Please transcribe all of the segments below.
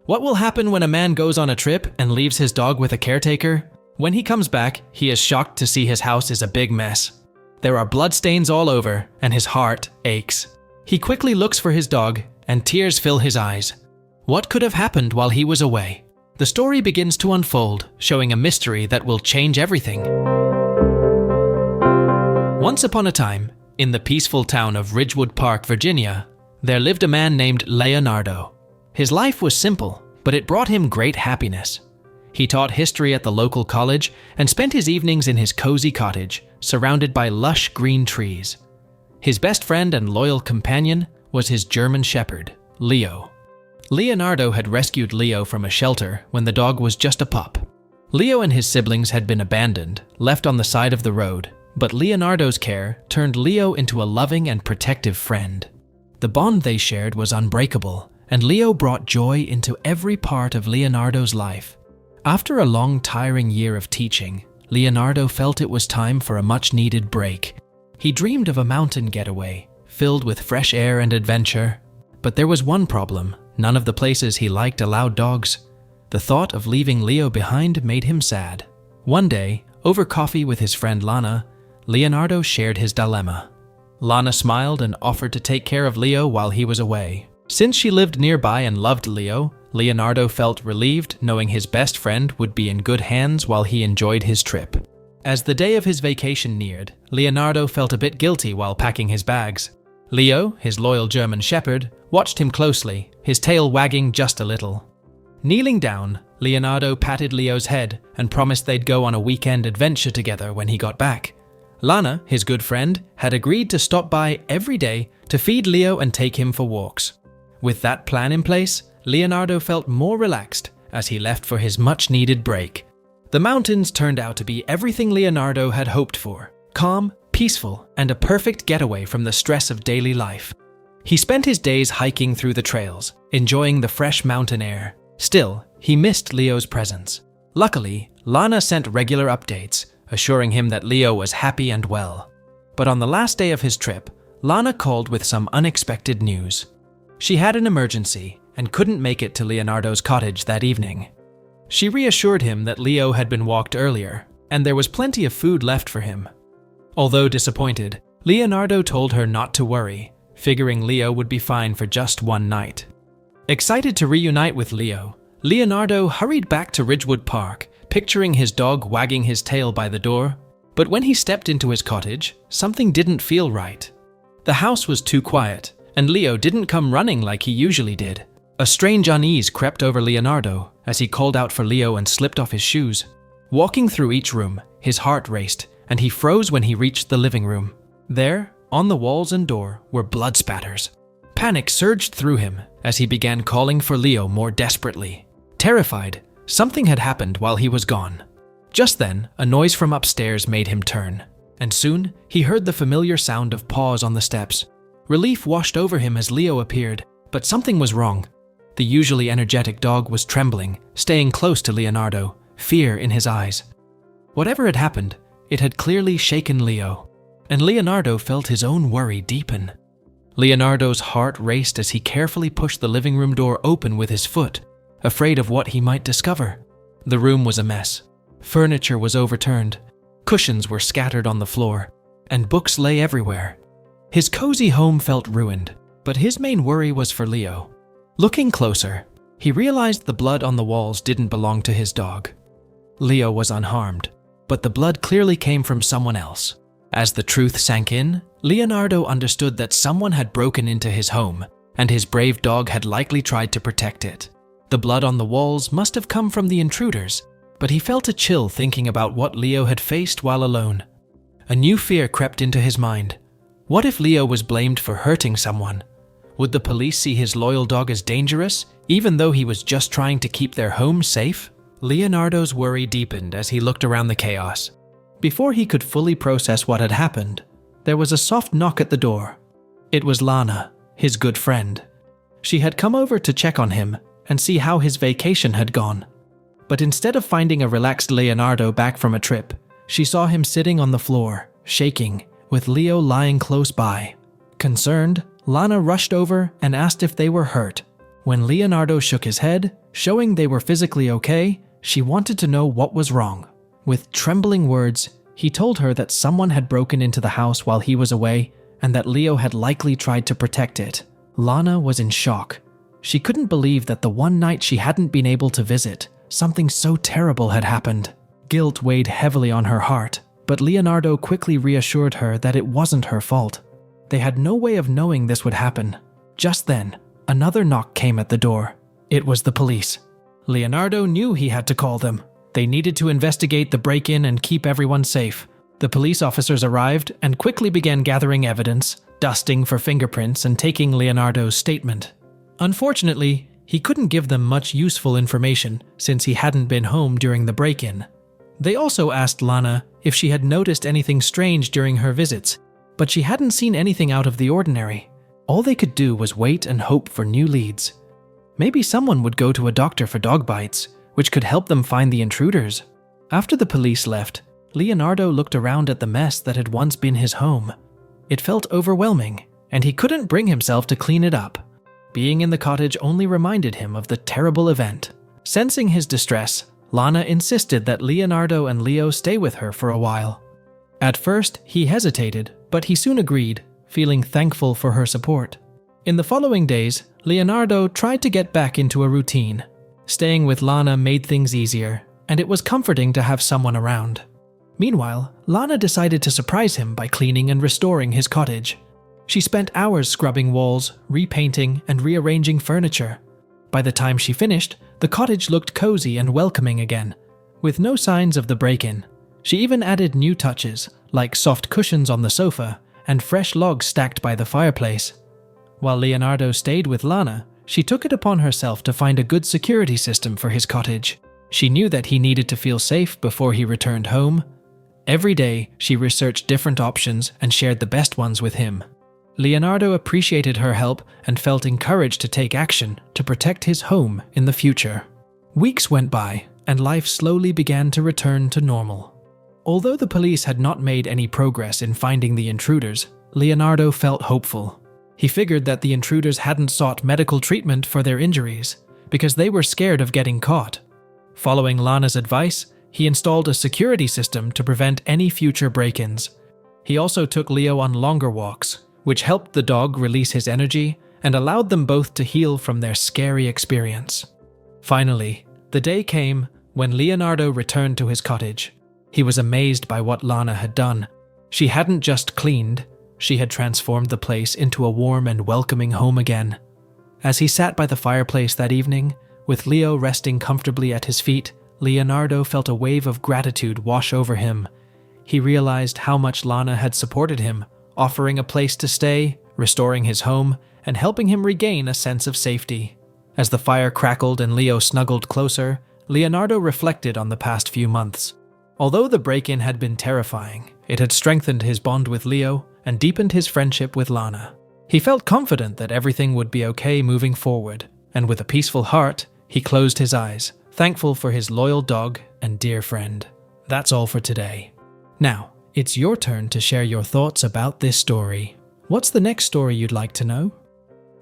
What will happen when a man goes on a trip and leaves his dog with a caretaker? When he comes back, he is shocked to see his house is a big mess. There are bloodstains all over, and his heart aches. He quickly looks for his dog, and tears fill his eyes. What could have happened while he was away? The story begins to unfold, showing a mystery that will change everything. Once upon a time, in the peaceful town of Ridgewood Park, Virginia, there lived a man named Leonardo. His life was simple, but it brought him great happiness. He taught history at the local college and spent his evenings in his cozy cottage, surrounded by lush green trees. His best friend and loyal companion was his German shepherd, Leo. Leonardo had rescued Leo from a shelter when the dog was just a pup. Leo and his siblings had been abandoned, left on the side of the road, but Leonardo's care turned Leo into a loving and protective friend. The bond they shared was unbreakable, and Leo brought joy into every part of Leonardo's life. After a long, tiring year of teaching, Leonardo felt it was time for a much-needed break. He dreamed of a mountain getaway, filled with fresh air and adventure. But there was one problem: none of the places he liked allowed dogs. The thought of leaving Leo behind made him sad. One day, over coffee with his friend Lana, Leonardo shared his dilemma. Lana smiled and offered to take care of Leo while he was away. Since she lived nearby and loved Leo, Leonardo felt relieved knowing his best friend would be in good hands while he enjoyed his trip. As the day of his vacation neared, Leonardo felt a bit guilty while packing his bags. Leo, his loyal German shepherd, watched him closely, his tail wagging just a little. Kneeling down, Leonardo patted Leo's head and promised they'd go on a weekend adventure together when he got back. Lana, his good friend, had agreed to stop by every day to feed Leo and take him for walks. With that plan in place, Leonardo felt more relaxed as he left for his much-needed break. The mountains turned out to be everything Leonardo had hoped for: calm, peaceful, and a perfect getaway from the stress of daily life. He spent his days hiking through the trails, enjoying the fresh mountain air. Still, he missed Leo's presence. Luckily, Lana sent regular updates, assuring him that Leo was happy and well. But on the last day of his trip, Lana called with some unexpected news. She had an emergency and couldn't make it to Leonardo's cottage that evening. She reassured him that Leo had been walked earlier, and there was plenty of food left for him. Although disappointed, Leonardo told her not to worry, figuring Leo would be fine for just one night. Excited to reunite with Leo, Leonardo hurried back to Ridgewood Park, picturing his dog wagging his tail by the door. But when he stepped into his cottage, something didn't feel right. The house was too quiet, and Leo didn't come running like he usually did. A strange unease crept over Leonardo as he called out for Leo and slipped off his shoes. Walking through each room, his heart raced, and he froze when he reached the living room. There, on the walls and door, were blood spatters. Panic surged through him as he began calling for Leo more desperately. Terrified, something had happened while he was gone. Just then, a noise from upstairs made him turn, and soon he heard the familiar sound of paws on the steps. Relief washed over him as Leo appeared, but something was wrong. The usually energetic dog was trembling, staying close to Leonardo, fear in his eyes. Whatever had happened, it had clearly shaken Leo, and Leonardo felt his own worry deepen. Leonardo's heart raced as he carefully pushed the living room door open with his foot, afraid of what he might discover. The room was a mess. Furniture was overturned, cushions were scattered on the floor, and books lay everywhere. His cozy home felt ruined, but his main worry was for Leo. Looking closer, he realized the blood on the walls didn't belong to his dog. Leo was unharmed, but the blood clearly came from someone else. As the truth sank in, Leonardo understood that someone had broken into his home, and his brave dog had likely tried to protect it. The blood on the walls must have come from the intruders, but he felt a chill thinking about what Leo had faced while alone. A new fear crept into his mind. What if Leo was blamed for hurting someone? Would the police see his loyal dog as dangerous, even though he was just trying to keep their home safe? Leonardo's worry deepened as he looked around the chaos. Before he could fully process what had happened, there was a soft knock at the door. It was Lana, his good friend. She had come over to check on him and see how his vacation had gone. But instead of finding a relaxed Leonardo back from a trip, she saw him sitting on the floor, shaking, with Leo lying close by. Concerned, Lana rushed over and asked if they were hurt. When Leonardo shook his head, showing they were physically okay, she wanted to know what was wrong. With trembling words, he told her that someone had broken into the house while he was away and that Leo had likely tried to protect it. Lana was in shock. She couldn't believe that the one night she hadn't been able to visit, something so terrible had happened. Guilt weighed heavily on her heart, but Leonardo quickly reassured her that it wasn't her fault. They had no way of knowing this would happen. Just then, another knock came at the door. It was the police. Leonardo knew he had to call them. They needed to investigate the break-in and keep everyone safe. The police officers arrived and quickly began gathering evidence, dusting for fingerprints and taking Leonardo's statement. Unfortunately, he couldn't give them much useful information since he hadn't been home during the break-in. They also asked Lana if she had noticed anything strange during her visits, but she hadn't seen anything out of the ordinary. All they could do was wait and hope for new leads. Maybe someone would go to a doctor for dog bites, which could help them find the intruders. After the police left, Leonardo looked around at the mess that had once been his home. It felt overwhelming, and he couldn't bring himself to clean it up. Being in the cottage only reminded him of the terrible event. Sensing his distress, Lana insisted that Leonardo and Leo stay with her for a while. At first, he hesitated, but he soon agreed, feeling thankful for her support. In the following days, Leonardo tried to get back into a routine. Staying with Lana made things easier, and it was comforting to have someone around. Meanwhile, Lana decided to surprise him by cleaning and restoring his cottage. She spent hours scrubbing walls, repainting, and rearranging furniture. By the time she finished, the cottage looked cozy and welcoming again, with no signs of the break-in. She even added new touches, like soft cushions on the sofa and fresh logs stacked by the fireplace. While Leonardo stayed with Lana, she took it upon herself to find a good security system for his cottage. She knew that he needed to feel safe before he returned home. Every day, she researched different options and shared the best ones with him. Leonardo appreciated her help and felt encouraged to take action to protect his home in the future. Weeks went by, and life slowly began to return to normal. Although the police had not made any progress in finding the intruders, Leonardo felt hopeful. He figured that the intruders hadn't sought medical treatment for their injuries because they were scared of getting caught. Following Lana's advice, he installed a security system to prevent any future break-ins. He also took Leo on longer walks, which helped the dog release his energy and allowed them both to heal from their scary experience. Finally, the day came when Leonardo returned to his cottage. He was amazed by what Lana had done. She hadn't just cleaned, she had transformed the place into a warm and welcoming home again. As he sat by the fireplace that evening, with Leo resting comfortably at his feet, Leonardo felt a wave of gratitude wash over him. He realized how much Lana had supported him, offering a place to stay, restoring his home, and helping him regain a sense of safety. As the fire crackled and Leo snuggled closer, Leonardo reflected on the past few months. Although the break-in had been terrifying, it had strengthened his bond with Leo and deepened his friendship with Lana. He felt confident that everything would be okay moving forward, and with a peaceful heart, he closed his eyes, thankful for his loyal dog and dear friend. That's all for today. Now, it's your turn to share your thoughts about this story. What's the next story you'd like to know?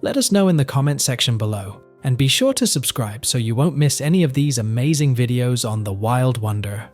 Let us know in the comment section below, and be sure to subscribe so you won't miss any of these amazing videos on the Wild Wonder.